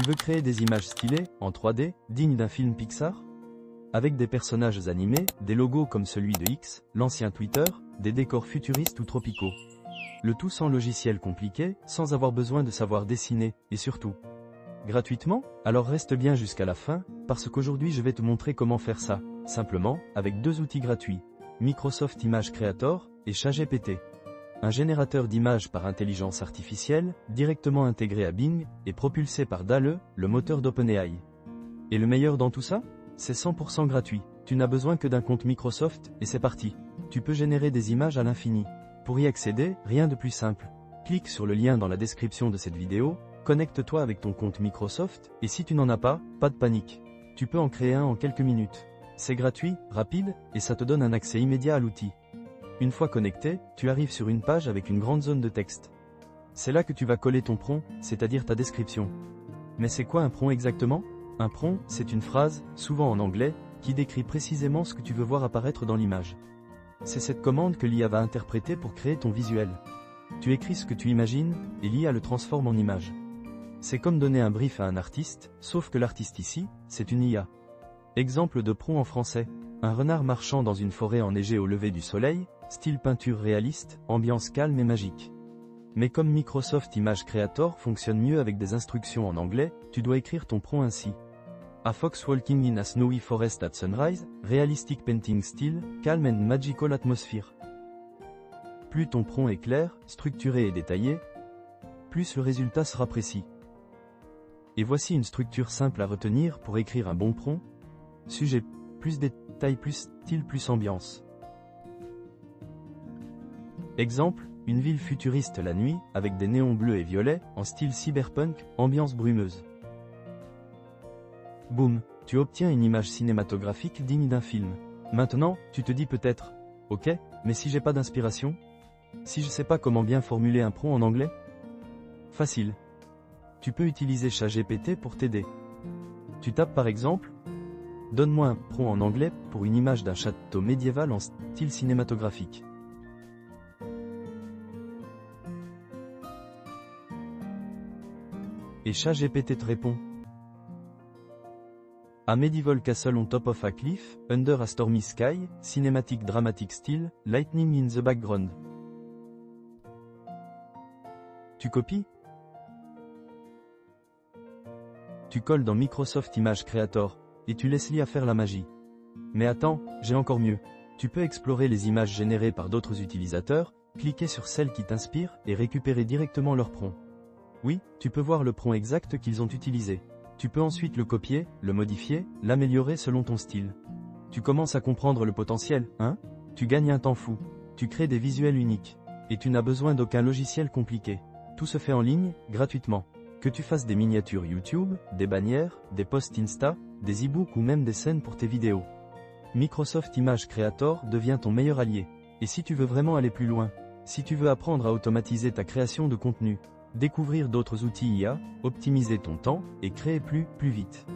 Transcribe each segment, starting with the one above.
Tu veux créer des images stylées, en 3D, dignes d'un film Pixar? Avec des personnages animés, des logos comme celui de X, l'ancien Twitter, des décors futuristes ou tropicaux. Le tout sans logiciel compliqué, sans avoir besoin de savoir dessiner, et surtout, gratuitement? Alors reste bien jusqu'à la fin, parce qu'aujourd'hui je vais te montrer comment faire ça, simplement, avec deux outils gratuits, Microsoft Image Creator et ChatGPT. Un générateur d'images par intelligence artificielle, directement intégré à Bing, et propulsé par DALL-E, le moteur d'OpenAI. Et le meilleur dans tout ça? C'est 100% gratuit. Tu n'as besoin que d'un compte Microsoft, et c'est parti. Tu peux générer des images à l'infini. Pour y accéder, rien de plus simple. Clique sur le lien dans la description de cette vidéo, connecte-toi avec ton compte Microsoft, et si tu n'en as pas de panique. Tu peux en créer un en quelques minutes. C'est gratuit, rapide, et ça te donne un accès immédiat à l'outil. Une fois connecté, tu arrives sur une page avec une grande zone de texte. C'est là que tu vas coller ton prompt, c'est-à-dire ta description. Mais c'est quoi un prompt exactement? Un prompt, c'est une phrase, souvent en anglais, qui décrit précisément ce que tu veux voir apparaître dans l'image. C'est cette commande que l'IA va interpréter pour créer ton visuel. Tu écris ce que tu imagines, et l'IA le transforme en image. C'est comme donner un brief à un artiste, sauf que l'artiste ici, c'est une IA. Exemple de prompt en français. Un renard marchant dans une forêt enneigée au lever du soleil, style peinture réaliste, ambiance calme et magique. Mais comme Microsoft Image Creator fonctionne mieux avec des instructions en anglais, tu dois écrire ton prompt ainsi. A fox walking in a snowy forest at sunrise, realistic painting style, calm and magical atmosphere. Plus ton prompt est clair, structuré et détaillé, plus le résultat sera précis. Et voici une structure simple à retenir pour écrire un bon prompt. Sujet, plus détail, plus style, plus ambiance. Exemple, une ville futuriste la nuit, avec des néons bleus et violets, en style cyberpunk, ambiance brumeuse. Boum, tu obtiens une image cinématographique digne d'un film. Maintenant, tu te dis peut-être, ok, mais si j'ai pas d'inspiration? Si je sais pas comment bien formuler un prompt en anglais? Facile. Tu peux utiliser ChatGPT pour t'aider. Tu tapes par exemple, donne-moi un prompt en anglais pour une image d'un château médiéval en style cinématographique. Et ChatGPT te répond. A medieval castle on top of a cliff, under a stormy sky, cinematic dramatic style, lightning in the background. Tu copies? Tu colles dans Microsoft Image Creator, et tu laisses l'IA faire la magie. Mais attends, j'ai encore mieux. Tu peux explorer les images générées par d'autres utilisateurs, cliquer sur celles qui t'inspirent et récupérer directement leur prompt. Oui, tu peux voir le prompt exact qu'ils ont utilisé. Tu peux ensuite le copier, le modifier, l'améliorer selon ton style. Tu commences à comprendre le potentiel, hein? Tu gagnes un temps fou. Tu crées des visuels uniques. Et tu n'as besoin d'aucun logiciel compliqué. Tout se fait en ligne, gratuitement. Que tu fasses des miniatures YouTube, des bannières, des posts Insta, des e-books ou même des scènes pour tes vidéos. Microsoft Image Creator devient ton meilleur allié. Et si tu veux vraiment aller plus loin, si tu veux apprendre à automatiser ta création de contenu, découvrir d'autres outils IA, optimiser ton temps et créer plus vite.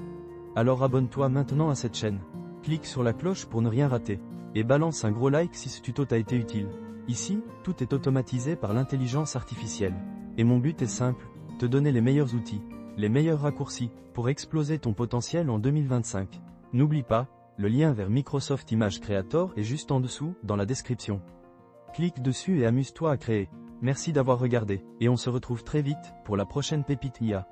Alors abonne-toi maintenant à cette chaîne. Clique sur la cloche pour ne rien rater. Et balance un gros like si ce tuto t'a été utile. Ici, tout est automatisé par l'intelligence artificielle. Et mon but est simple, te donner les meilleurs outils, les meilleurs raccourcis, pour exploser ton potentiel en 2025. N'oublie pas, le lien vers Microsoft Image Creator est juste en dessous, dans la description. Clique dessus et amuse-toi à créer. Merci d'avoir regardé, et on se retrouve très vite, pour la prochaine pépite IA.